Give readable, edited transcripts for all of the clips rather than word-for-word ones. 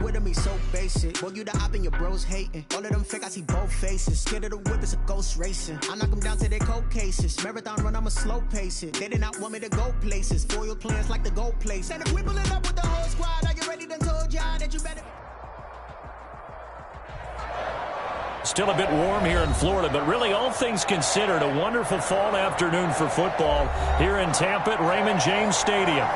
with me so basic. Boy, you the op and your bros hating. All of them fake, I see both faces. Scared of the whip, it's a ghost racing. I knock them down to their cold cases. Marathon run, I'ma slow pace it. They did not want me to go places. Foil plans like the gold place. And if we pulling up with the whole squad, are you ready? Done told y'all that you better. Still a bit warm here in Florida, but really all things considered, a wonderful fall afternoon for football here in Tampa at Raymond James Stadium.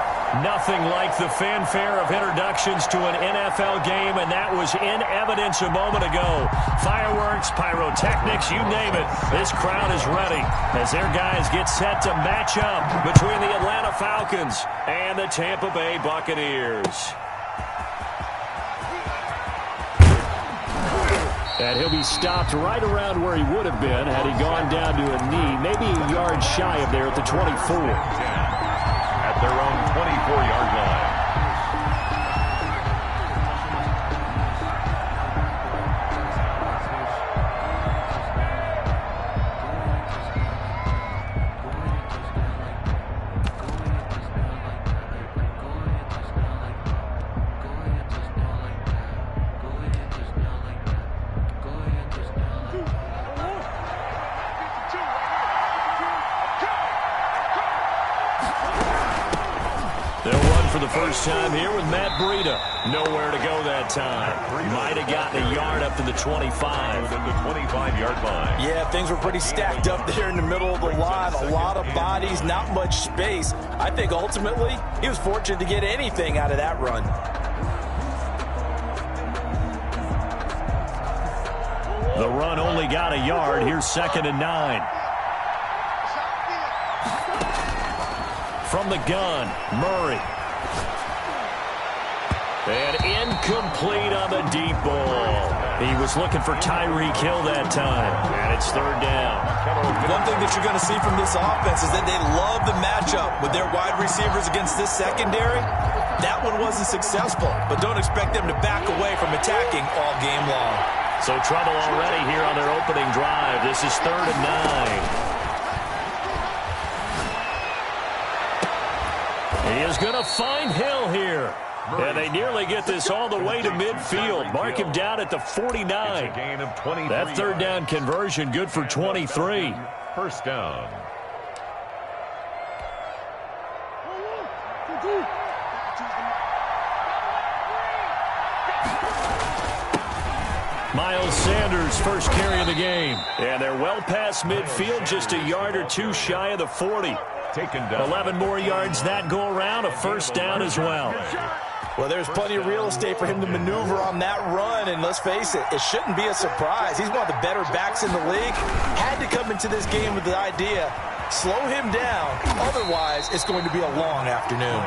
Nothing like the fanfare of introductions to an NFL game, and that was in evidence a moment ago. Fireworks, pyrotechnics, you name it. This crowd is ready as their guys get set to match up between the Atlanta Falcons and the Tampa Bay Buccaneers. And he'll be stopped right around where he would have been had he gone down to a knee, maybe a yard shy of there at the 24. At their own 24-yard line. For the first time here with Matt Breida. Nowhere to go that time. Might have gotten a yard up to the 25. Within the 25-yard line. Yeah, things were pretty stacked up there in the middle of the line. A lot of bodies, not much space. I think ultimately he was fortunate to get anything out of that run. The run only got a yard. Here's 2nd and 9. From the gun, Murray. And incomplete on the deep ball. He was looking for Tyreek Hill that time. And it's 3rd down. One thing that you're going to see from this offense is that they love the matchup with their wide receivers against this secondary. That one wasn't successful, but don't expect them to back away from attacking all game long. So trouble already here on their opening drive. This is 3rd and 9. He is going to find Hill here. And they nearly get this all the way to midfield. Mark him down at the 49. That 3rd down conversion good for 23. First down. Miles Sanders, first carry of the game. And they're well past midfield, just a yard or two shy of the 40. Taken down. 11 more yards that go around, a first down as well. Well, there's plenty of real estate for him to maneuver on that run, and let's face it, it shouldn't be a surprise. He's one of the better backs in the league. Had to come into this game with the idea, slow him down, otherwise it's going to be a long afternoon.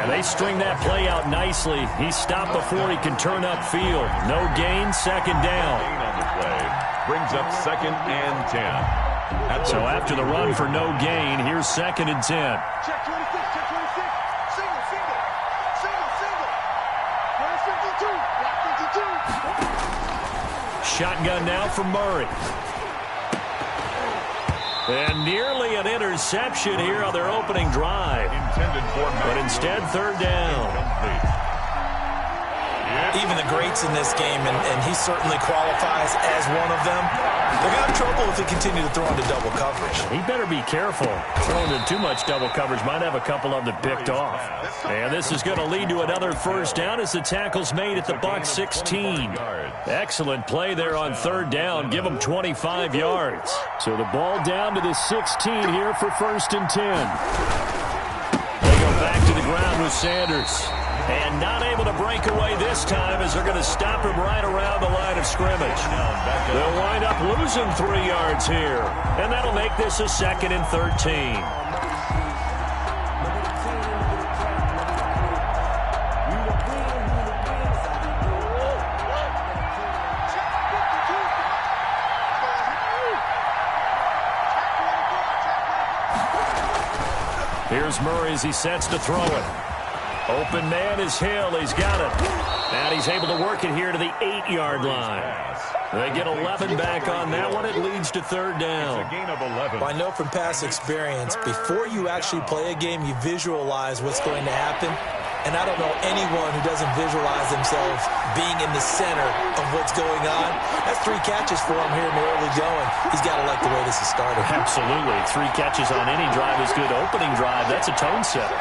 And they string that play out nicely. He stopped before he can turn upfield. No gain, 2nd down. Brings up 2nd and 10. So after the run for no gain, here's 2nd and 10. Check 26, check 26. Single, single. Single, single. 52, block 52. Shotgun now for Murray. And nearly an interception here on their opening drive. But instead, 3rd down. Even the greats in this game, and he certainly qualifies as one of them, they're going to have trouble if they continue to throw into double coverage. He better be careful. Throwing into too much double coverage might have a couple of them picked off. And this is going to lead to another first down as the tackle's made at the Bucs 16. Excellent play there on 3rd down. Give them 25 yards. So the ball down to the 16 here for 1st and 10. They go back to the ground with Sanders. And not able to break away this time as they're going to stop him right around the line of scrimmage. They'll wind up losing 3 yards here. And that'll make this a 2nd and 13. Here's Murray as he sets to throw it. Open man is Hill. He's got it. And he's able to work it here to the 8-yard line. They get 11 back on that one. It leads to 3rd down. It's a gain of 11. I know from past experience, before you actually play a game, you visualize what's going to happen. and I don't know anyone who doesn't visualize themselves being in the center of what's going on. That's 3 catches for him here in the early going. He's got to like the way this is started. Absolutely. 3 catches on any drive is good. Opening drive, that's a tone setter.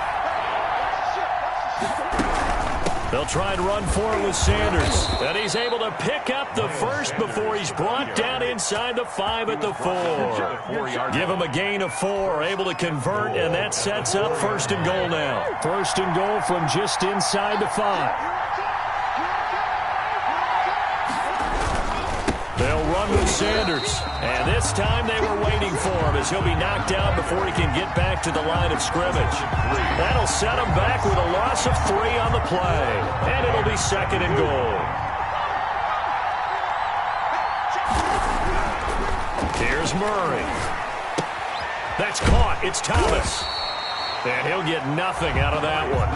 They'll try and run for it with Sanders. And he's able to pick up the first before he's brought down inside the 5 at the 4. Give him a gain of 4. Able to convert, and that sets up 1st and goal now. 1st and goal from just inside the 5. They'll run with Sanders. And this time they were waiting for him as he'll be knocked down before he can get back to the line of scrimmage. That'll set him back with a loss of 3 on the play. And it'll be 2nd and goal. Here's Murray. That's caught. It's Thomas. And he'll get nothing out of that one.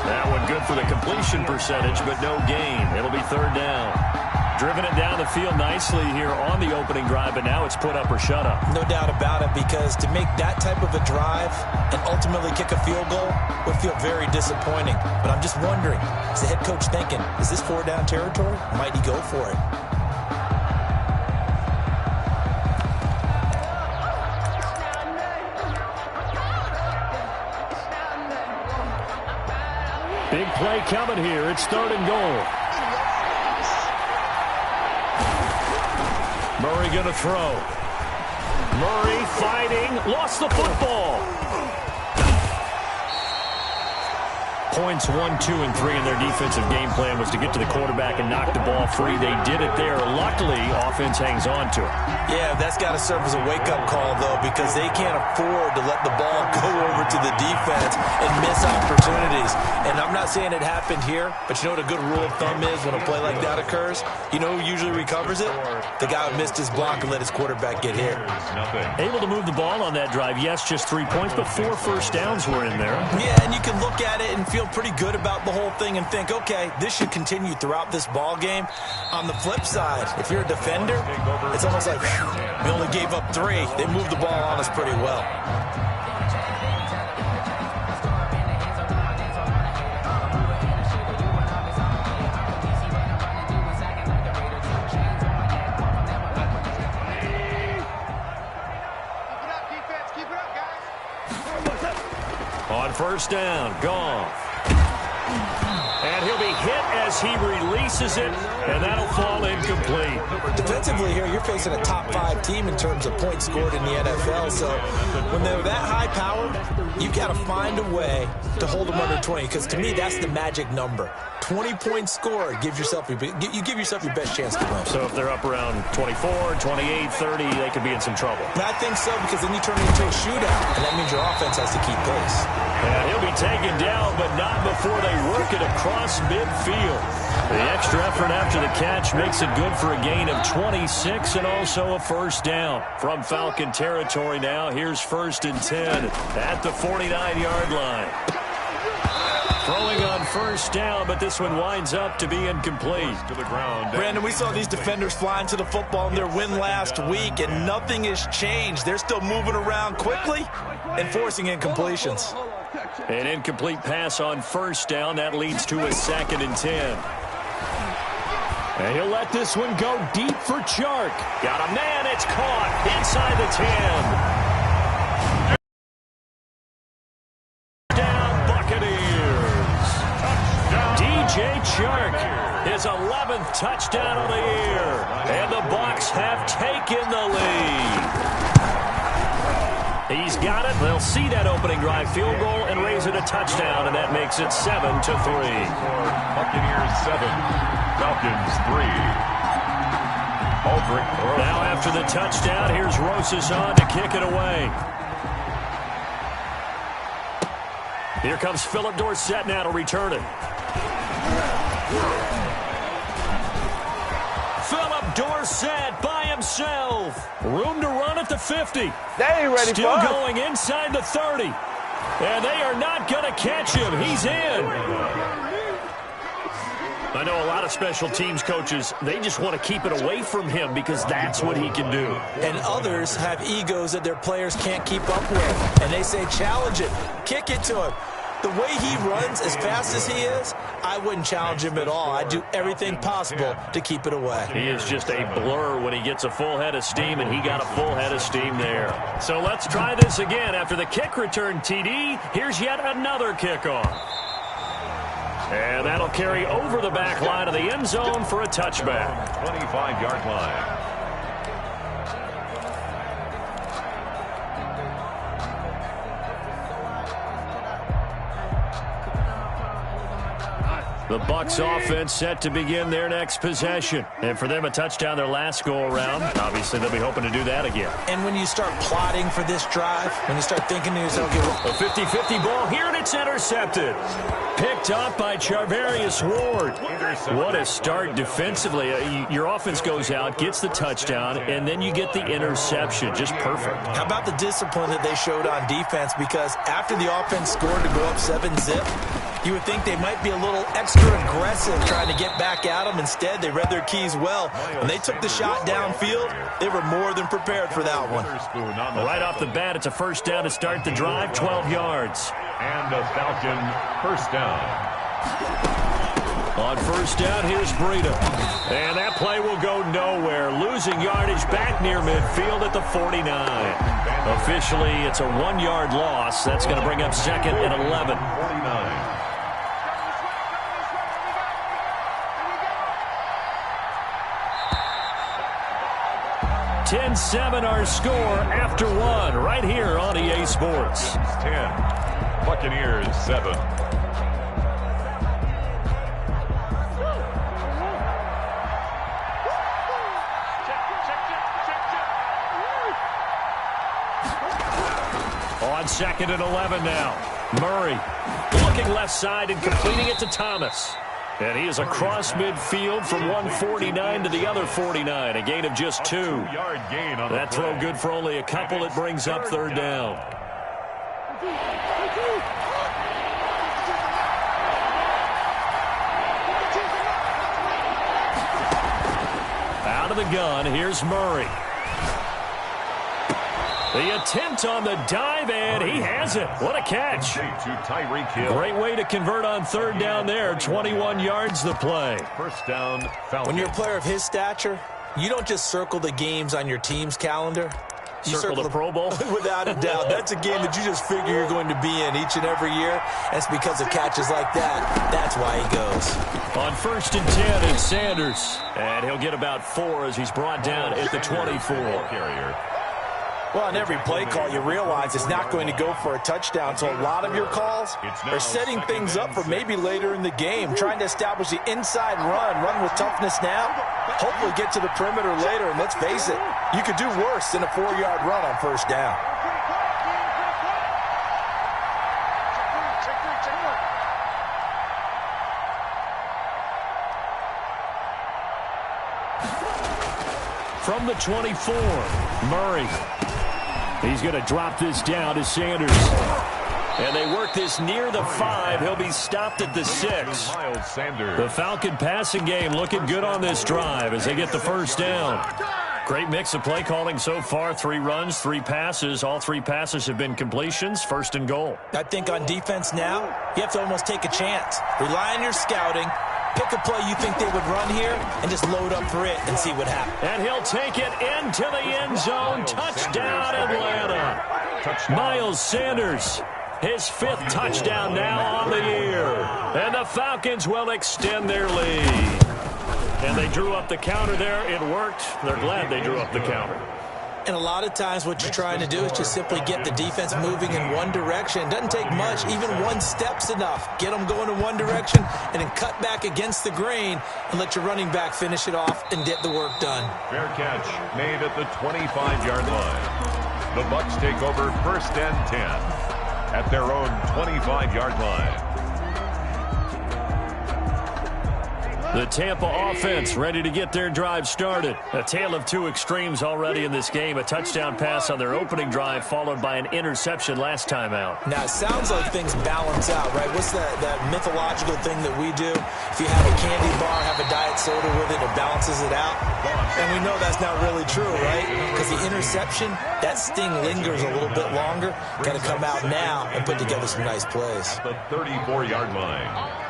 That one good for the completion percentage, but no gain. It'll be 3rd down. Driven it down the field nicely here on the opening drive, but now it's put up or shut up. No doubt about it, because to make that type of a drive and ultimately kick a field goal would feel very disappointing. But I'm just wondering, is the head coach thinking, is this 4-down territory? Might he go for it? Big play coming here. It's 3rd and goal. Murray going to throw. Murray fighting. Lost the football. Points 1, 2, and 3 in their defensive game plan was to get to the quarterback and knock the ball free. They did it there. Luckily, offense hangs on to it. Yeah, that's got to serve as a wake-up call, though, because they can't afford to let the ball go over to the defense and miss opportunities. And I'm not saying it happened here, but you know what a good rule of thumb is when a play like that occurs? You know who usually recovers it? The guy who missed his block and let his quarterback get hit. Able to move the ball on that drive. Yes, just 3 points, but 4 first downs were in there. Yeah, and you can look at it and feel pretty good about the whole thing and think, okay, this should continue throughout this ball game. On the flip side, if you're a defender, it's almost like, whew, we only gave up 3. They moved the ball on us pretty well. On 1st down, Goff. And he'll be hit as he releases it, and that'll fall incomplete. Defensively here, you're facing a top 5 team in terms of points scored in the NFL. So when they're that high powered, you've got to find a way to hold them under 20, because to me, that's the magic number. 20 points scored gives yourself you give yourself your best chance to win. So if they're up around 24, 28, 30, they could be in some trouble. And I think so, because then you turn it into a shootout, and that means your offense has to keep pace. And he'll be taken down, but not before they work it across midfield. The extra effort after the catch makes it good for a gain of 26 and also a 1st down. From Falcon territory now, here's 1st and 10 at the 49-yard line. Throwing on 1st down, but this one winds up to be incomplete. To the ground. Brandon, we saw these defenders flying to the football in their win last week, and nothing has changed. They're still moving around quickly and forcing incompletions. An incomplete pass on 1st down. That leads to a 2nd and 10. And he'll let this one go deep for Chark. Got a man. It's caught inside the 10. Down Buccaneers. DJ Chark, his 11th touchdown of the year. And the Bucs have taken the lead. He's got it. They'll see that opening drive field goal and raise it a touchdown, and that makes it 7-3. Buccaneers 7, Falcons 3. Aldrich. Now after the touchdown, here's Rosas on to kick it away. Here comes Philip Dorsett now to return it. Philip Dorsett by himself. Room to run at the 50. They ain't ready Still for us. going inside the 30. And they are not going to catch him. He's in. I know a lot of special teams coaches, they just want to keep it away from him because that's what he can do. And others have egos that their players can't keep up with. And they say, challenge it. Kick it to him. The way he runs as fast as he is, I wouldn't challenge him at all. I'd do everything possible to keep it away. He is just a blur when he gets a full head of steam, and he got a full head of steam there. So let's try this again. After the kick return TD, here's yet another kickoff. And that'll carry over the back line of the end zone for a touchback. 25-yard line. The Bucs offense set to begin their next possession. And for them, a touchdown their last go-around. Obviously, they'll be hoping to do that again. And when you start plotting for this drive, when you start thinking to yourself, a 50-50 ball here, and it's intercepted. Picked up by Charvarius Ward. What a start defensively. Your offense goes out, gets the touchdown, and then you get the interception. Just perfect. How about the discipline that they showed on defense? Because after the offense scored to go up 7-zip, you would think they might be a little extra aggressive trying to get back at them. Instead, they read their keys well. When they took the shot downfield, they were more than prepared for that one. Right off the bat, it's a first down to start the drive, 12 yards. And a Falcon first down. On first down, here's Breida. And that play will go nowhere. Losing yardage back near midfield at the 49. Officially, it's a 1-yard loss. That's going to bring up second and 11. 49. 10-7 our score after one right here on EA Sports. 10. Buccaneers 7. On second and 11 now. Murray looking left side and completing it to Thomas. And he is across midfield from 149 to the other 49. A gain of just 2. That throw good for only a couple. It brings up third down. Out of the gun, here's Murray. The attempt on the dive, and he has it. What a catch. Great way to convert on third down there. 21 yards the play. First down, Falcons. When you're a player of his stature, you don't just circle the games on your team's calendar. You circle the Pro Bowl? Without a doubt. That's a game that you just figure you're going to be in each and every year. And it's because of catches like that. That's why he goes. On first and 10, it's Sanders. And he'll get about 4 as he's brought down at the 24. Carrier. Well, on every play call, you realize it's not going to go for a touchdown. So a lot of your calls are setting things up for maybe later in the game, trying to establish the inside run with toughness now, hopefully get to the perimeter later. And let's face it, you could do worse than a 4-yard run on first down. From the 24, Murray. He's going to drop this down to Sanders. And they work this near the 5. He'll be stopped at the 6. The Falcon passing game looking good on this drive as they get the first down. Great mix of play calling so far. 3 runs, 3 passes. All 3 passes have been completions. First and goal. I think on defense now, you have to almost take a chance. Rely on your scouting. Pick a play you think they would run here and just load up for it and see what happens. And he'll take it into the end zone. Touchdown, Atlanta. Miles Sanders, his 5th touchdown now on the year. And the Falcons will extend their lead. And they drew up the counter there. It worked. They're glad they drew up the counter. And a lot of times what you're trying to do is just simply get the defense moving in one direction. It doesn't take much. Even 1 step's enough. Get them going in one direction and then cut back against the grain and let your running back finish it off and get the work done. Fair catch made at the 25-yard line. The Bucs take over first and 10 at their own 25-yard line. The Tampa offense ready to get their drive started. A tale of two extremes already in this game. A touchdown pass on their opening drive followed by an interception last time out. Now, it sounds like things balance out, right? What's that mythological thing that we do? If you have a candy bar, have a diet soda with it, it balances it out. And we know that's not really true, right? Because the interception, that sting lingers a little bit longer. Got to come out now and put together some nice plays. The 34-yard line.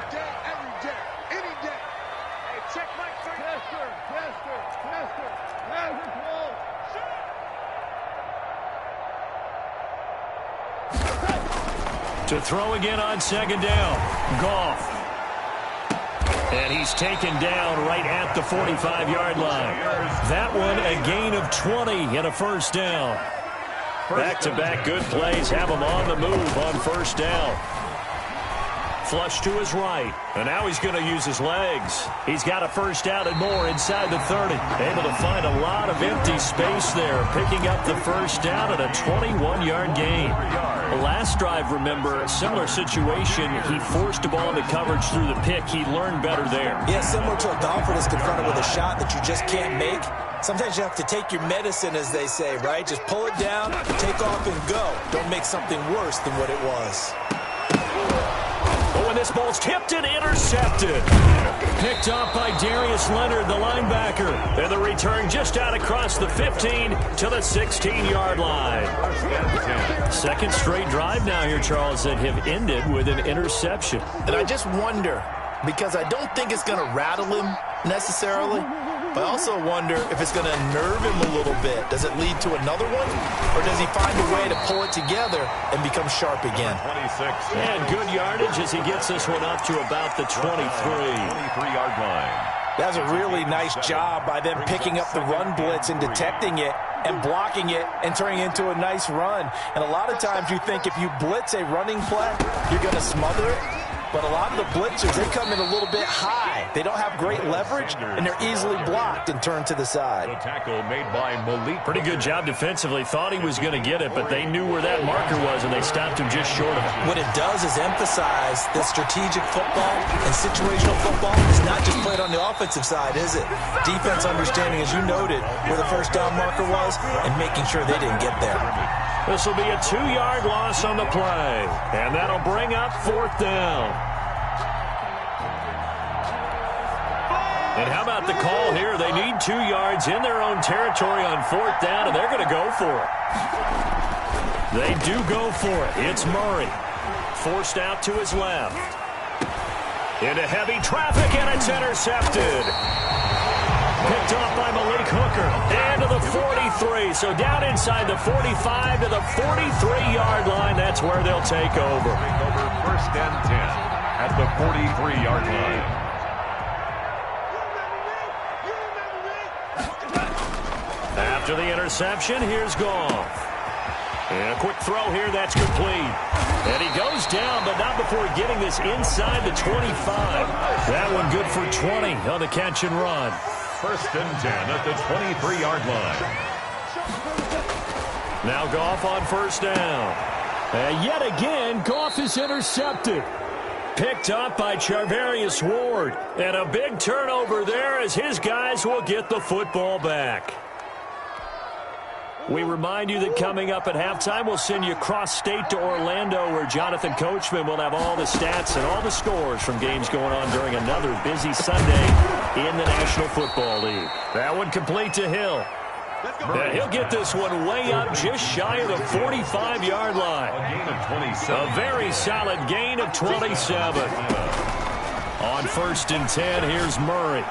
To throw again on second down. Goff. And he's taken down right at the 45-yard line. That one a gain of 20 and a first down. Back-to-back good plays have him on the move on first down. Flush to his right. And now he's going to use his legs. He's got a first down and more inside the 30. Able to find a lot of empty space there. Picking up the first down at a 21-yard gain. The last drive, remember, similar situation. He forced a ball into coverage through the pick. He learned better there. Yeah, similar to a golfer that's confronted with a shot that you just can't make. Sometimes you have to take your medicine, as they say, right? Just pull it down, take off, and go. Don't make something worse than what it was. Oh, and this ball's tipped and intercepted. Picked off by Darius Leonard, the linebacker. And the return just out across the 15 to the 16-yard line. Second straight drive now here, Charles, that have ended with an interception. And I just wonder, because I don't think it's going to rattle him necessarily, but I also wonder if it's going to nerve him a little bit. Does it lead to another one? Or does he find a way to pull it together and become sharp again? 26. And good yardage as he gets this one up to about the 23. 23-yard line. That was a really nice job by them picking up the run blitz and detecting it and blocking it and turning it into a nice run. And a lot of times you think if you blitz a running play, you're going to smother it. But a lot of the blitzers, they come in a little bit high. They don't have great leverage, and they're easily blocked and turned to the side. The tackle made by Malik. Pretty good job defensively. Thought he was going to get it, but they knew where that marker was, and they stopped him just short of it. What it does is emphasize that strategic football and situational football is not just played on the offensive side, is it? Defense understanding, as you noted, where the first down marker was and making sure they didn't get there. This will be a 2-yard loss on the play, and that'll bring up fourth down. And how about the call here? They need 2 yards in their own territory on fourth down, and they're going to go for it. They do go for it. It's Murray. Forced out to his left. Into heavy traffic, and it's intercepted. Picked off by Malik Hooker. And to the 43. So down inside the 45 to the 43-yard line. That's where they'll take over. First and 10 at the 43-yard line. After the interception, here's Goff. And a quick throw here, that's complete. And he goes down, but not before getting this inside the 25. That one good for 20 on the catch and run. First and 10 at the 23-yard line. Now Goff on first down. And yet again, Goff is intercepted. Picked up by Charvarius Ward. And a big turnover there as his guys will get the football back. We remind you that coming up at halftime, we'll send you cross-state to Orlando, where Jonathan Coachman will have all the stats and all the scores from games going on during another busy Sunday in the National Football League. That one complete to Hill. And he'll get this one way up just shy of the 45-yard line. A gain of 27. A very solid gain of 27. On first and 10, here's Murray.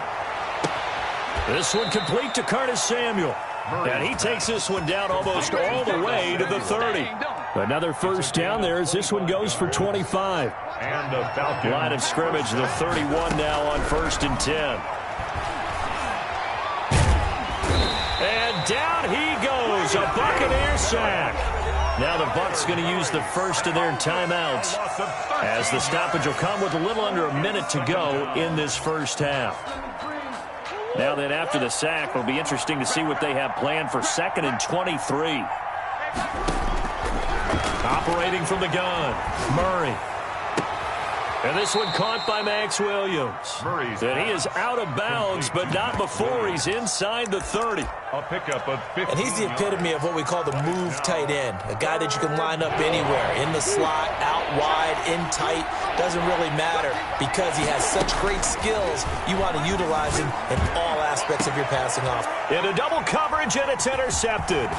This one complete to Curtis Samuel. And he takes this one down almost all the way to the 30. Another first down there as this one goes for 25. And the Falcons. Line of scrimmage, the 31 now on first and 10. And down he goes, a Buccaneer sack. Now the Bucs going to use the first of their timeouts as the stoppage will come with a little under a minute to go in this first half. Now then, after the sack, it'll be interesting to see what they have planned for second and 23. Operating from the gun, Murray. And this one caught by Max Williams. And he is out of bounds, but not before he's inside the 30. A pickup of 50. And he's the epitome of what we call the move tight end. A guy that you can line up anywhere. In the slot, out wide, in tight. Doesn't really matter because he has such great skills. You want to utilize him in all aspects of your passing off. Into double coverage, and it's intercepted.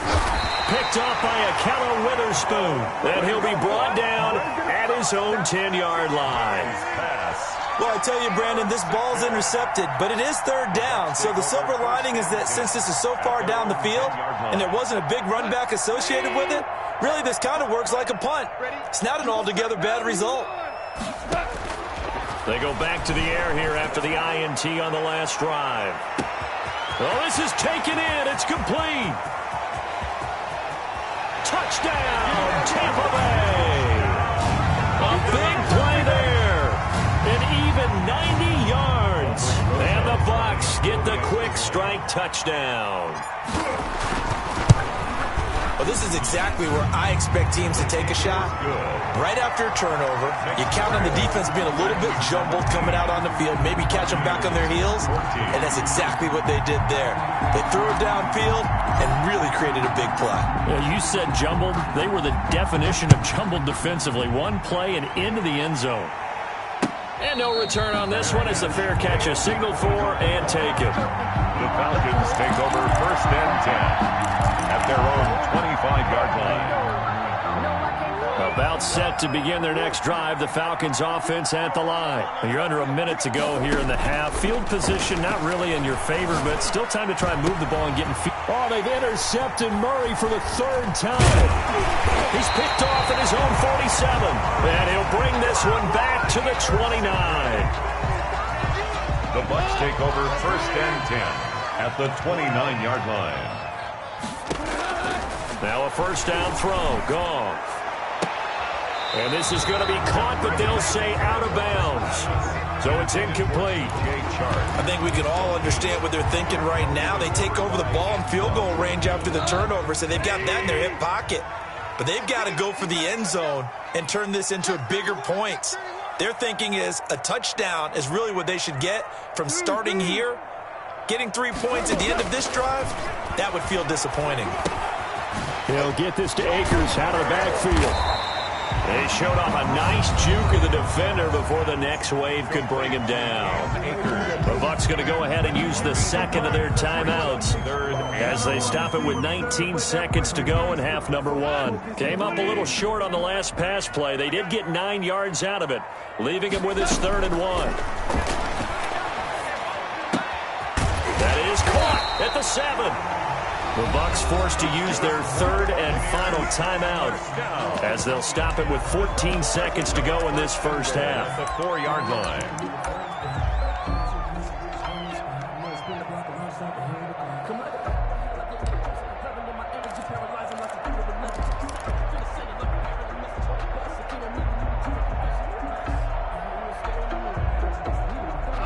Picked off by Akello Witherspoon. And he'll be brought down at his own 10-yard line. Well, I tell you, Brandon, this ball's intercepted, but it is third down. So the silver lining is that since this is so far down the field and there wasn't a big run back associated with it, really this kind of works like a punt. It's not an altogether bad result. They go back to the air here after the INT on the last drive. Well, this is taken in. It's complete. Touchdown, Tampa Bay. A big play there. An even 90 yards. And the Bucs get the quick strike touchdown. Well, this is exactly where I expect teams to take a shot. Right after a turnover, you count on the defense being a little bit jumbled coming out on the field, maybe catch them back on their heels, and that's exactly what they did there. They threw it downfield and really created a big play. Yeah, you said jumbled. They were the definition of jumbled defensively. One play and into the end zone. And no return on this one. It's a fair catch, a signal for, and take it. The Falcons take over first and 10 at their own 25-yard line. About set to begin their next drive. The Falcons offense at the line. You're under a minute to go here in the half. Field position not really in your favor, but still time to try and move the ball and get in field. Oh, they've intercepted Murray for the third time. He's picked off at his own 47. And he'll bring this one back to the 29. The Bucs take over first and 10 at the 29-yard line. Now a first down throw. Gone. And this is going to be caught, but they'll say out of bounds. So it's incomplete. I think we can all understand what they're thinking right now. They take over the ball in field goal range after the turnover, so they've got that in their hip pocket. But they've got to go for the end zone and turn this into bigger points. Their thinking is a touchdown is really what they should get from starting here. Getting 3 points at the end of this drive, that would feel disappointing. He'll get this to Akers out of the backfield. They showed off a nice juke of the defender before the next wave could bring him down. The Bucs going to go ahead and use the second of their timeouts as they stop it with 19 seconds to go in half number one. Came up a little short on the last pass play. They did get 9 yards out of it, leaving him with his 3rd and 1. That is caught at the 7. The Bucs forced to use their 3rd and final timeout as they'll stop it with 14 seconds to go in this first half. The 4-yard line.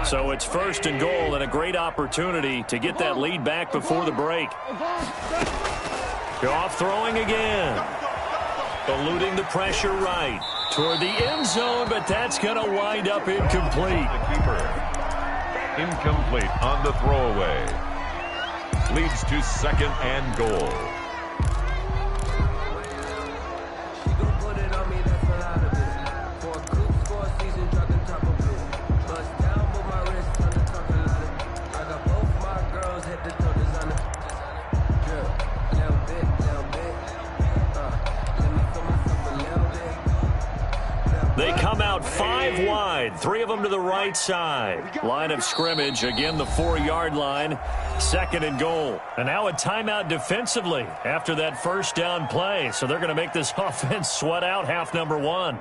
So it's 1st and goal and a great opportunity to get that lead back before the break. Goff throwing again. Eluding the pressure right toward the end zone, but that's going to wind up incomplete. The keeper. Incomplete on the throwaway. Leads to 2nd and goal. They come out 5 wide, 3 of them to the right side. Line of scrimmage, again the 4-yard line, 2nd and goal. And now a timeout defensively after that first down play. So they're going to make this offense sweat out half number one.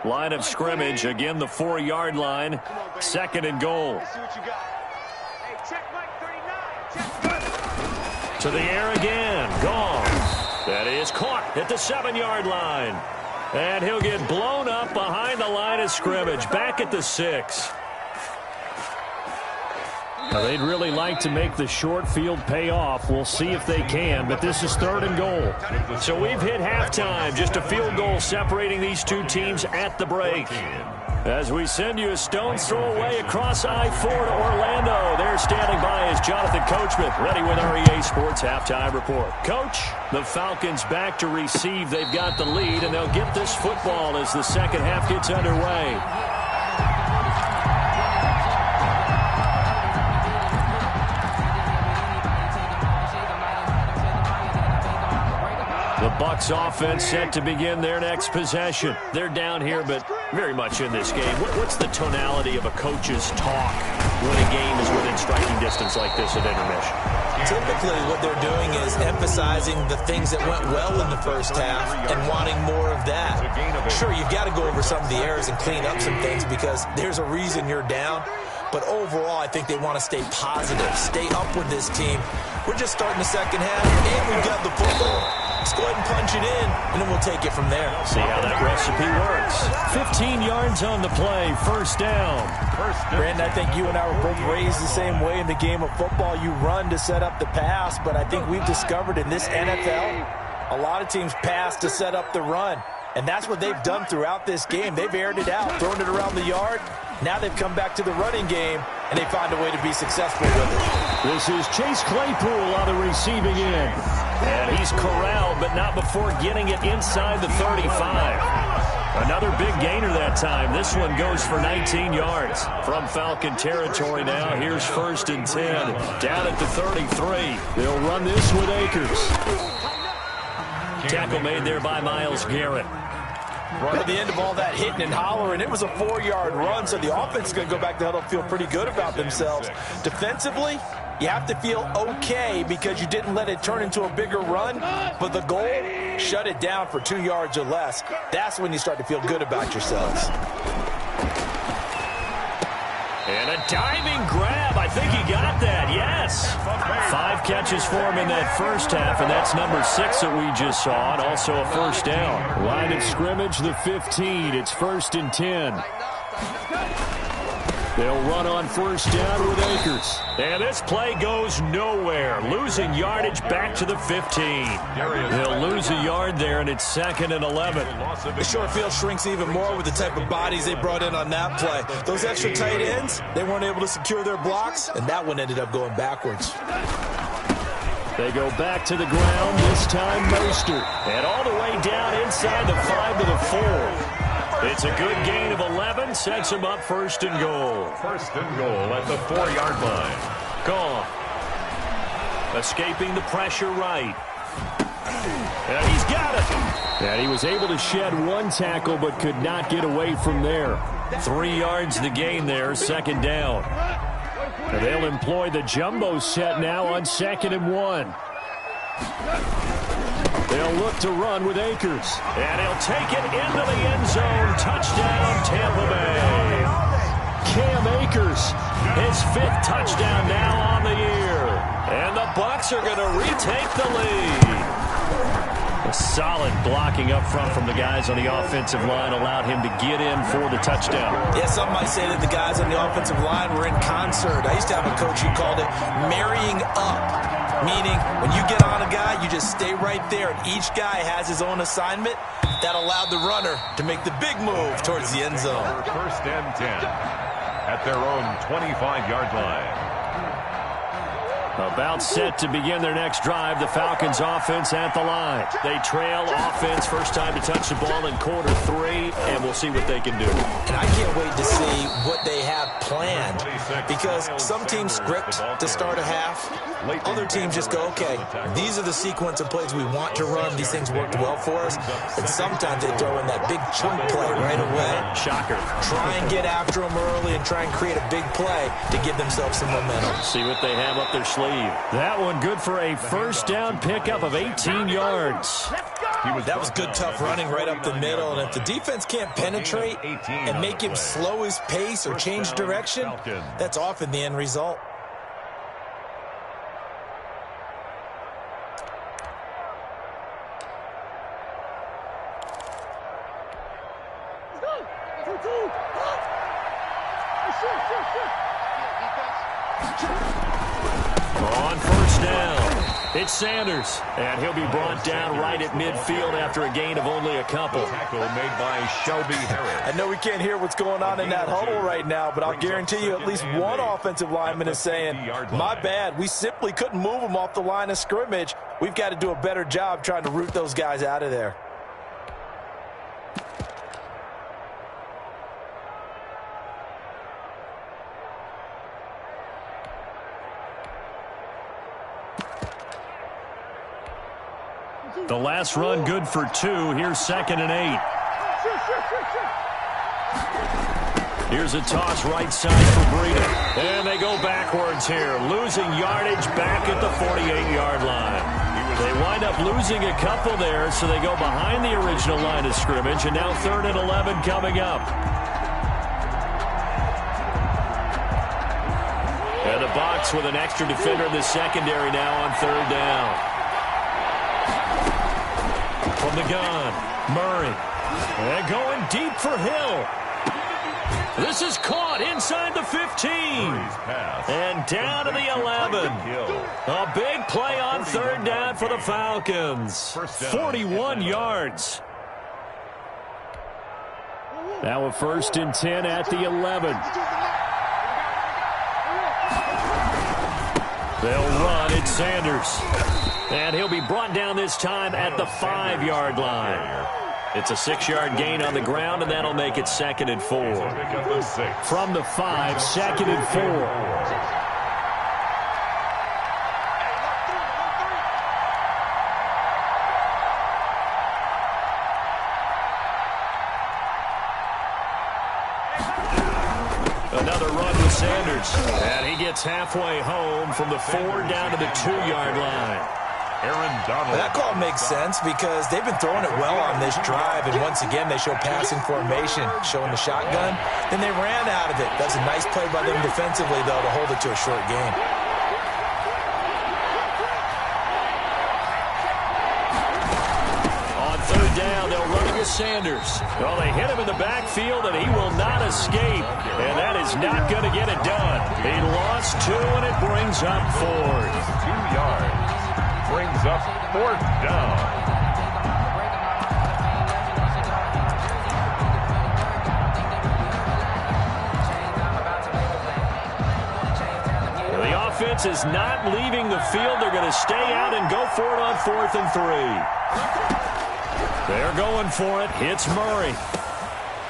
Line of scrimmage, again the 4-yard line. 2nd and goal. To the air again. Gone. That is caught at the 7-yard line. And he'll get blown up behind the line of scrimmage. Back at the 6. Now, they'd really like to make the short field pay off. We'll see if they can, but this is 3rd and goal. So we've hit halftime. Just a field goal separating these two teams at the break. As we send you a stone's throw away across I-4 to Orlando. There standing by is Jonathan Coachman, ready with our EA Sports Halftime Report. Coach, the Falcons back to receive. They've got the lead, and they'll get this football as the second half gets underway. The Bucs offense set to begin their next possession. They're down here, but very much in this game. What's the tonality of a coach's talk when a game is within striking distance like this at intermission? Typically, what they're doing is emphasizing the things that went well in the first half and wanting more of that. Sure, you've got to go over some of the errors and clean up some things because there's a reason you're down. But overall, I think they want to stay positive, stay up with this team. We're just starting the second half, and we've got the football. Let's go ahead and punch it in, and then we'll take it from there. See how that recipe works. 15 yards on the play, 1st down. Brandon, I think you and I were both raised the same way in the game of football. You run to set up the pass, but I think we've discovered in this NFL, a lot of teams pass to set up the run. And that's what they've done throughout this game. They've aired it out, thrown it around the yard. Now they've come back to the running game, and they find a way to be successful with it. This is Chase Claypool on the receiving end. And he's corralled, but not before getting it inside the 35. Another big gainer that time. This one goes for 19 yards. From Falcon territory now, here's 1st and 10. Down at the 33. They'll run this with Akers. Tackle made there by Myles Garrett. At the end of all that hitting and hollering, it was a 4-yard run, so the offense is going to go back to huddle, feel pretty good about themselves. Defensively, you have to feel okay because you didn't let it turn into a bigger run, but the goal, shut it down for 2 yards or less. That's when you start to feel good about yourselves. And a diving grab. I think he got that, yes. 5 catches for him in that first half, and that's number 6 that we just saw, and also a 1st down. Line of scrimmage, the 15. It's 1st and 10. They'll run on 1st down with Akers. And this play goes nowhere. Losing yardage back to the 15. They'll lose a yard there, and it's 2nd and 11. The short field shrinks even more with the type of bodies they brought in on that play. Those extra tight ends, they weren't able to secure their blocks, and that one ended up going backwards. They go back to the ground, this time Mostert. And all the way down inside the 5 to the 4. It's a good gain of 11, sets him up 1st and goal. 1st and goal at the 4-yard line. Gone. Escaping the pressure right. And he's got it. And he was able to shed 1 tackle but could not get away from there. 3 yards the gain there, 2nd down. And they'll employ the jumbo set now on 2nd and 1. They'll look to run with Akers. And he'll take it into the end zone. Touchdown, Tampa Bay. Cam Akers, his 5th touchdown now on the year. And the Bucs are going to retake the lead. A solid blocking up front from the guys on the offensive line allowed him to get in for the touchdown. Yeah, some might say that the guys on the offensive line were in concert. I used to have a coach who called it marrying up, meaning when you get on a guy, you just stay right there, and each guy has his own assignment. That allowed the runner to make the big move towards the end zone. 1st and 10 at their own 25-yard line. About set to begin their next drive, the Falcons offense at the line. They trail offense, first time to touch the ball in quarter 3, and we'll see what they can do. And I can't wait to see what they have planned, because some teams script to start a half. Other teams just go, okay, these are the sequence of plays we want to run. These things worked well for us. And sometimes they throw in that big chunk play right away. Shocker. Try and get after them early and try and create a big play to give themselves some momentum. See what they have up their sleeve. That one good for a 1st down pickup of 18 yards. That was good, tough running right up the middle. And if the defense can't penetrate and make him slow his pace or change direction, that's often the end result. On first down, it's Sanders, and he'll be brought down right at midfield after a gain of only a couple. Tackle made by Shelby Harris. I know we can't hear what's going on in that huddle right now, but I'll guarantee you at least one offensive lineman is saying, my bad, we simply couldn't move them off the line of scrimmage. We've got to do a better job trying to root those guys out of there. The last run good for 2. Here's 2nd and 8. Here's a toss right side for Breida. And they go backwards here, losing yardage back at the 48-yard line. They wind up losing a couple there, so they go behind the original line of scrimmage, and now 3rd and 11 coming up. And the Bucs with an extra defender in the secondary now on 3rd down. From the gun, Murray. And going deep for Hill. This is caught inside the 15. And down to the 11. A big play on 3rd down for the Falcons. 41 yards. Now a 1st and 10 at the 11. They'll run. It's Sanders. And he'll be brought down this time at the 5-yard line. It's a 6-yard gain on the ground, and that'll make it 2nd and 4. From the 5, 2nd and 4. Another run with Sanders. And he gets halfway home from the 4 down to the 2-yard line. Aaron Donald. That call makes sense because they've been throwing it well on this drive, and once again they show passing formation, showing the shotgun. Then they ran out of it. That's a nice play by them defensively, though, to hold it to a short game. On 3rd down, they'll run it with Sanders. Well, they hit him in the backfield, and he will not escape. And that is not going to get it done. He lost 2, and it brings up 4th. 2 yards. Brings up 4th down. The offense is not leaving the field. They're going to stay out and go for it on 4th and 3. They're going for it. Hits Murray.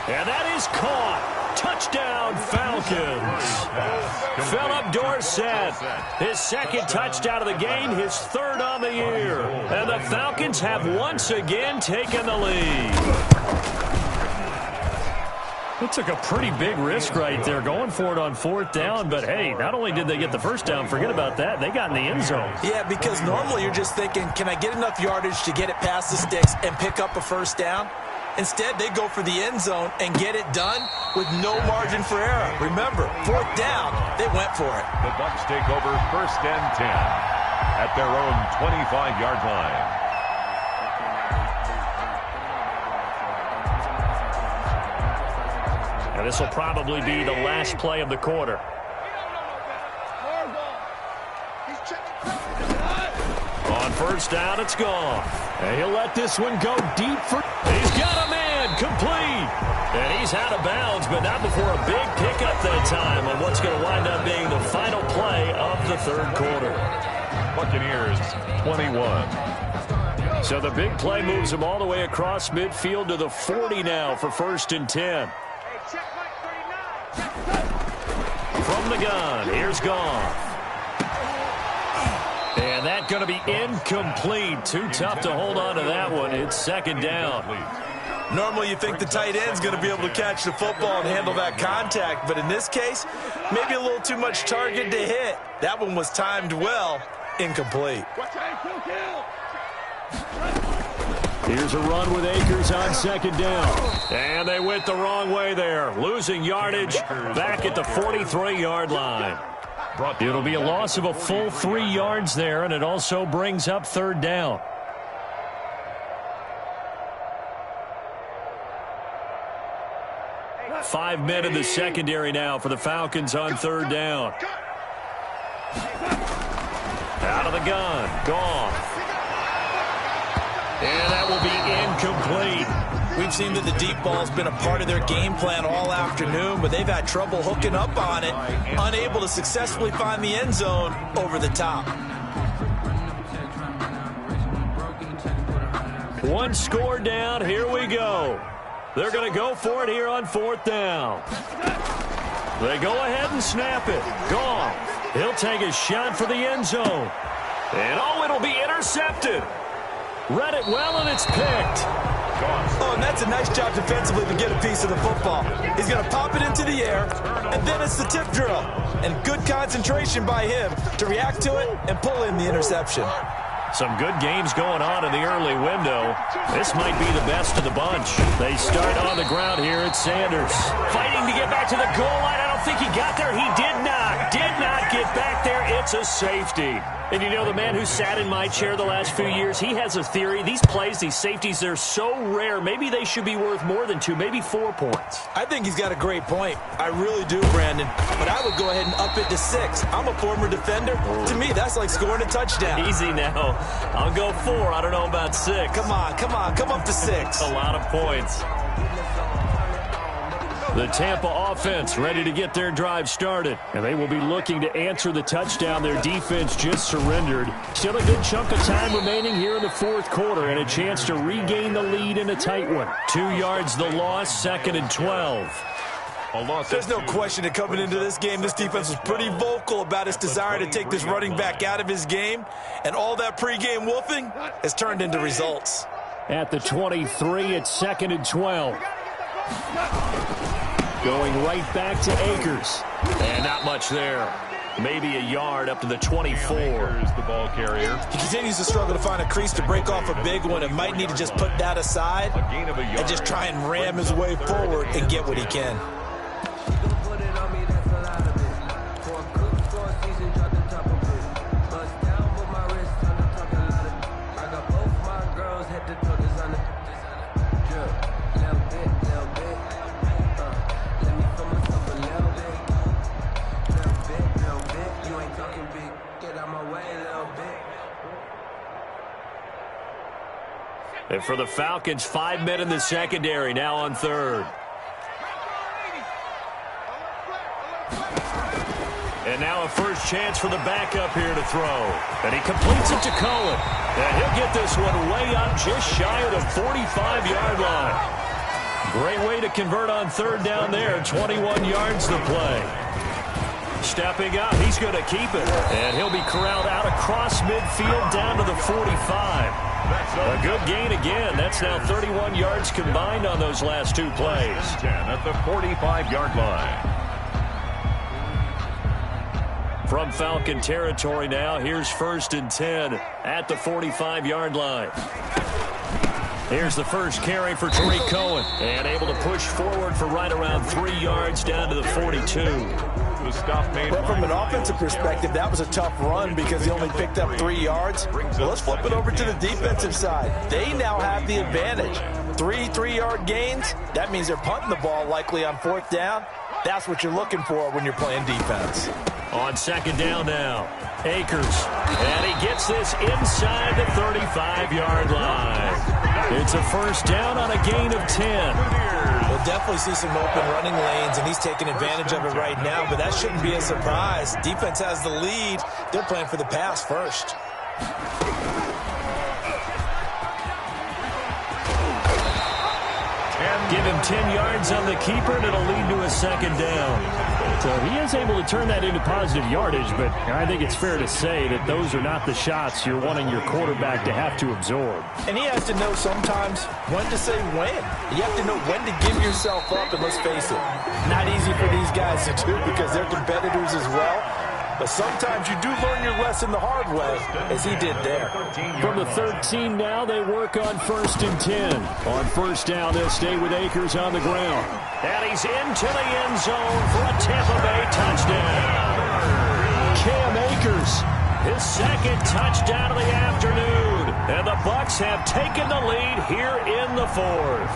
And that is caught. Touchdown, Falcons. Philip Dorsett, his 2nd touchdown of the game, his 3rd on the year. And the Falcons have once again taken the lead. It took a pretty big risk right there going for it on 4th down, but hey, not only did they get the 1st down, forget about that, they got in the end zone. Yeah, because normally you're just thinking, can I get enough yardage to get it past the sticks and pick up a 1st down? Instead, they go for the end zone and get it done with no margin for error. Remember, 4th down, they went for it. The Bucs take over 1st and 10 at their own 25-yard line. And this will probably be the last play of the quarter. On 1st down, it's gone. And he'll let this one go deep for... He's got a man, complete. And he's out of bounds, but not before a big pickup that time on what's going to wind up being the final play of the 3rd quarter. Buccaneers 21. So the big play moves him all the way across midfield to the 40 now for 1st and 10. From the gun, here's Goff. And that's going to be incomplete. Too tough to hold on to that one. It's 2nd down. Normally you think the tight end's going to be able to catch the football and handle that contact, but in this case, maybe a little too much target to hit. That one was timed well, incomplete. Here's a run with Akers on second down. And they went the wrong way there, losing yardage back at the 43-yard line. It'll be a loss of a full 3 yards there, and it also brings up third down. Five men in the secondary now for the Falcons on third down. Out of the gun. Gone. And that will be incomplete. We've seen that the deep ball has been a part of their game plan all afternoon, but they've had trouble hooking up on it, unable to successfully find the end zone over the top. One score down. Here we go. They're going to go for it here on fourth down. They go ahead and snap it. Gone. He'll take a shot for the end zone. And, oh, it'll be intercepted. Read it well, and it's picked. Oh, and that's a nice job defensively to get a piece of the football. He's going to pop it into the air, and then it's the tip drill. And good concentration by him to react to it and pull in the interception. Some good games going on in the early window. This might be the best of the bunch. They start on the ground here at Sanders. Fighting to get back to the goal line. I don't think he got there. He did not. Did not get back there. It's a safety. And you know, the man who sat in my chair the last few years, he has a theory. These plays, these safeties, they're so rare. Maybe they should be worth more than 2, maybe 4 points. I think he's got a great point. I really do, Brandon. But I would go ahead and up it to 6. I'm a former defender. To me, that's like scoring a touchdown. Easy now. I'll go 4. I don't know about 6. Come on. Come up to 6. A lot of points. The Tampa offense ready to get their drive started. And they will be looking to answer the touchdown their defense just surrendered. Still a good chunk of time remaining here in the fourth quarter and a chance to regain the lead in a tight one. 2 yards the loss, 2nd and 12. There's no question that coming into this game, this defense was pretty vocal about its desire to take this running back out of his game. And all that pregame wolfing has turned into results. At the 23, it's 2nd and 12. Going right back to Akers. And not much there. Maybe a yard up to the 24. Here's the ball carrier. He continues to struggle to find a crease to break off a big one and might need to just put that aside and just try and ram his way forward and get what he can. And for the Falcons, 5 men in the secondary now on third. And now a first chance for the backup here to throw. And he completes it to Cohen. And he'll get this one way up just shy of the 45-yard line. Great way to convert on third down there. 21 yards to play. Stepping up, he's going to keep it. And he'll be corralled out across midfield down to the 45. A good gain again. That's now 31 yards combined on those last 2 plays. 10 at the 45-yard line. From Falcon territory now, here's 1st and 10 at the 45-yard line. Here's the first carry for Tariq Cohen. And able to push forward for right around 3 yards down to the 42. But from an offensive perspective, that was a tough run because he only picked up 3 yards. Well, let's flip it over to the defensive side. They now have the advantage. 3-3-yard gains, that means they're punting the ball likely on 4th down. That's what you're looking for when you're playing defense. On 2nd down now, Akers. And he gets this inside the 35-yard line. It's a first down on a gain of 10. We'll definitely see some open running lanes, and he's taking advantage of it right now, but that shouldn't be a surprise. Defense has the lead. They're playing for the pass first. Give him 10 yards on the keeper, and it'll lead to a 2nd down. So he is able to turn that into positive yardage, but I think it's fair to say that those are not the shots you're wanting your quarterback to have to absorb. And he has to know sometimes when to say when. You have to know when to give yourself up, and let's face it, not easy for these guys to do because they're competitors as well. but sometimes you do learn your lesson the hard way, as he did there. From the 13 now, they work on 1st and 10. On 1st down, they'll stay with Akers on the ground. And he's into the end zone for a Tampa Bay touchdown. Cam Akers, his 2nd touchdown of the afternoon. And the Bucs have taken the lead here in the 4th.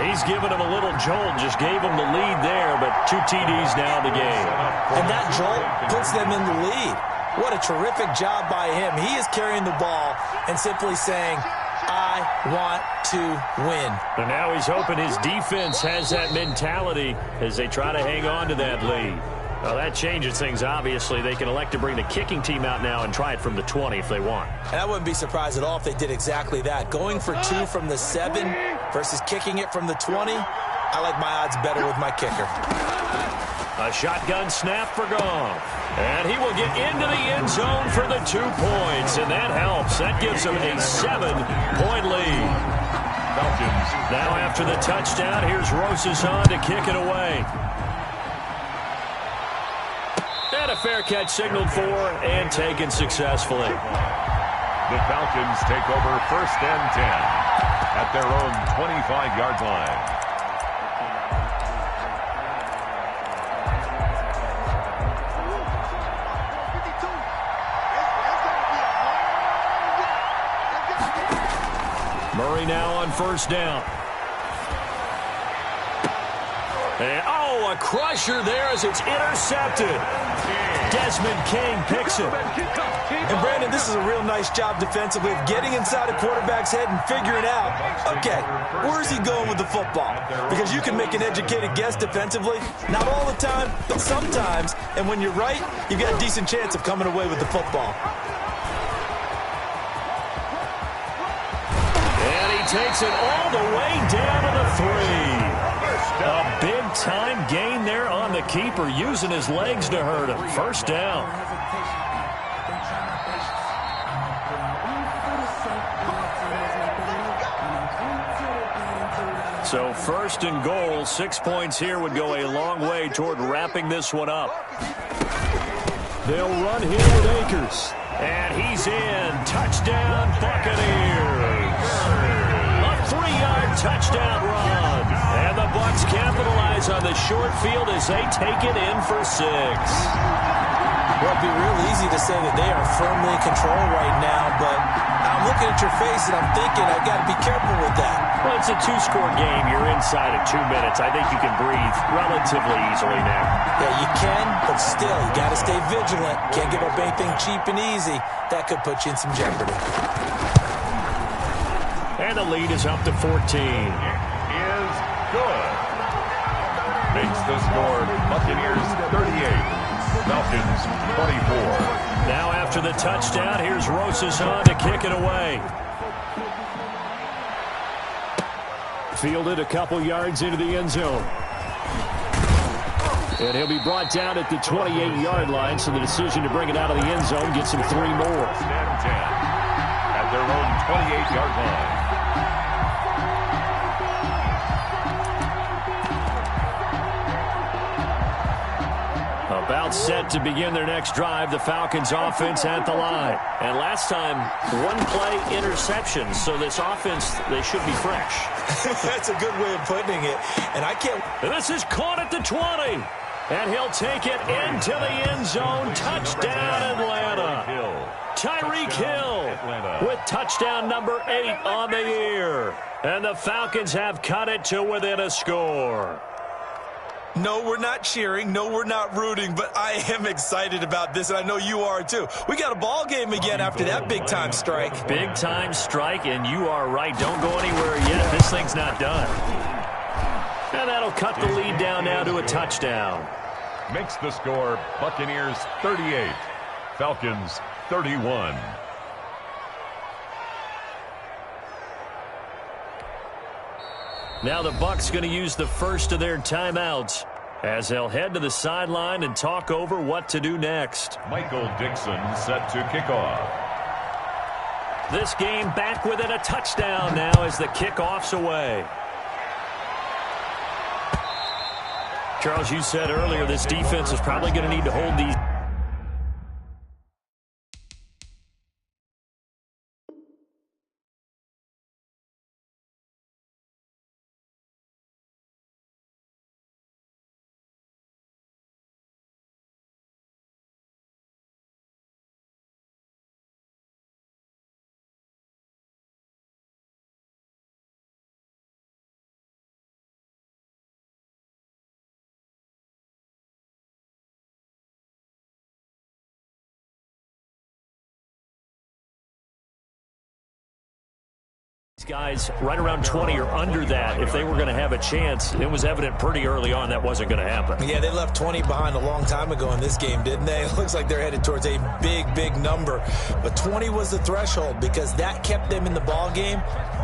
He's given him a little jolt, just gave him the lead there, but 2 TDs now in the game. And that jolt puts them in the lead. What a terrific job by him. He is carrying the ball and simply saying, I want to win. And now he's hoping his defense has that mentality as they try to hang on to that lead. Well, that changes things, obviously. They can elect to bring the kicking team out now and try it from the 20 if they want. And I wouldn't be surprised at all if they did exactly that. Going for 2 from the 7 versus kicking it from the 20, I like my odds better with my kicker. A shotgun snap for Goff. And he will get into the end zone for the 2 points, and that helps. That gives him a 7-point lead. Falcons. Now after the touchdown, here's Rosas on to kick it away. And a fair catch signaled for and taken successfully. The Falcons take over 1st and 10 at their own 25-yard line. Murray now on 1st down. And, a crusher there as it's intercepted. Desmond King picks it. And, Brandon, this is a real nice job defensively of getting inside a quarterback's head and figuring out, okay, where's he going with the football? Because you can make an educated guess defensively. Not all the time, but sometimes. And when you're right, you've got a decent chance of coming away with the football. And he takes it all the way down to the 3. A big-time gain there on the keeper, using his legs to hurt him. 1st down. So 1st and goal, 6 points here would go a long way toward wrapping this one up. They'll run here with Akers. And he's in. Touchdown, Buccaneers. A 3-yard touchdown run. And the Bucs capitalize on the short field as they take it in for 6. Well, it'd be real easy to say that they are firmly in control right now, but I'm looking at your face and I'm thinking I've got to be careful with that. Well, it's a 2-score game. You're inside of 2 minutes. I think you can breathe relatively easily now. Yeah, you can, but still, you got to stay vigilant. Can't give up anything cheap and easy. That could put you in some jeopardy. And the lead is up to 14. Is good. Makes the score Buccaneers 38. Falcons 24. Now after the touchdown, here's Rosas on to kick it away. Fielded a couple yards into the end zone. And he'll be brought down at the 28-yard line, so the decision to bring it out of the end zone gets him 3 more. 1st and 10 at their own 28-yard line. About set to begin their next drive, the Falcons offense at the line. And last time, 1-play interception, so this offense, they should be fresh. That's a good way of putting it. And I can't... This is caught at the 20. And he'll take it into the end zone. Touchdown, Atlanta. Tyreek Hill with touchdown number 8 on the year. And the Falcons have cut it to within a score. No, we're not cheering. No, we're not rooting. But I am excited about this, and I know you are too. We got a ball game again after that big-time strike. Big-time strike, and you are right. Don't go anywhere yet. This thing's not done. And that'll cut the lead down now to a touchdown. Makes the score Buccaneers 38. Falcons 31. Now the Bucs going to use the first of their timeouts as they'll head to the sideline and talk over what to do next. Michael Dixon set to kick off. This game back within a touchdown now as the kickoff's away. Charles, you said earlier this defense is probably going to need to hold these. Guys right around 20 or under that, if they were going to have a chance, it was evident pretty early on that wasn't going to happen. Yeah, they left 20 behind a long time ago in this game, didn't they? It looks like they're headed towards a big number. But 20 was the threshold because that kept them in the ball game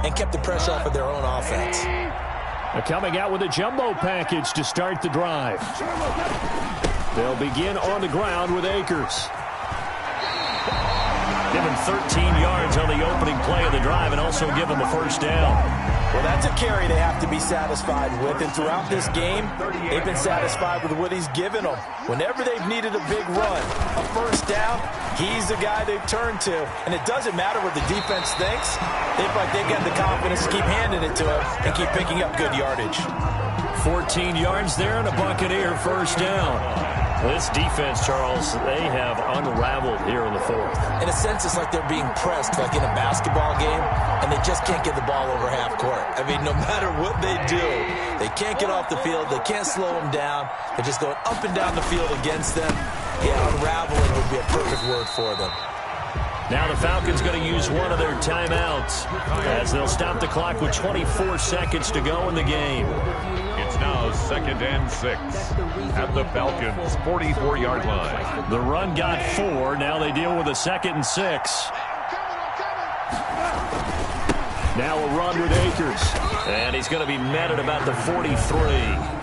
and kept the pressure off of their own offense. They're coming out with a jumbo package to start the drive. They'll begin on the ground with Akers. Give him 13 yards on the opening play of the drive and also give him a first down. Well, that's a carry they have to be satisfied with. And throughout this game, they've been satisfied with what he's given them. Whenever they've needed a big run, a first down, he's the guy they've turned to. And it doesn't matter what the defense thinks. They feel like they've got the confidence to keep handing it to him and keep picking up good yardage. 14 yards there and a Buccaneer first down. This defense, Charles, they have unraveled here in the fourth. In a sense, it's like they're being pressed, like in a basketball game, and they just can't get the ball over half court. I mean, no matter what they do, they can't get off the field. They can't slow them down. They're just going up and down the field against them. Yeah, unraveling would be a perfect word for them. Now the Falcons going to use one of their timeouts as they'll stop the clock with 24 seconds to go in the game. It's now 2nd and 6 at the Falcons' 44-yard line. The run got 4. Now they deal with a 2nd and 6. Now a run with Akers. And he's going to be met at about the 43.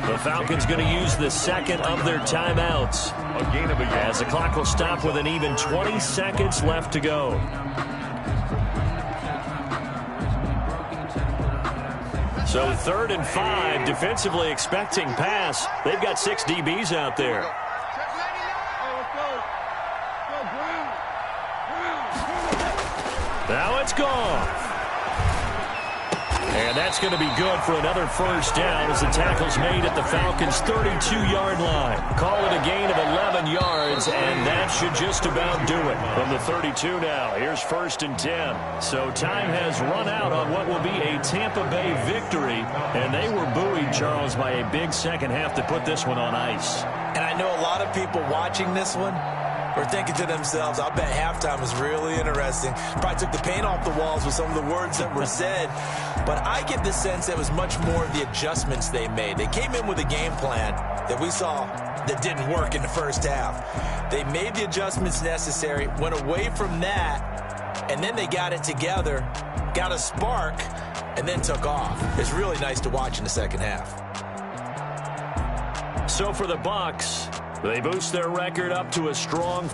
The Falcons going to use the second of their timeouts. A gain of a yard. As the clock will stop with an even 20 seconds left to go. So 3rd and 5, defensively expecting pass. They've got 6 DBs out there. Now it's gone. And that's going to be good for another first down as the tackle's made at the Falcons' 32-yard line. Call it a gain of 11 yards, and that should just about do it. From the 32 now, here's 1st and 10. So time has run out on what will be a Tampa Bay victory, and they were buoyed, Charles, by a big second half to put this one on ice. And I know a lot of people watching this one are thinking to themselves, I'll bet halftime was really interesting. Probably took the paint off the walls with some of the words that were said. But I get the sense that it was much more of the adjustments they made. They came in with a game plan that we saw that didn't work in the first half. They made the adjustments necessary, went away from that, and then they got it together, got a spark, and then took off. It's really nice to watch in the second half. So for the Bucs, they boost their record up to a strong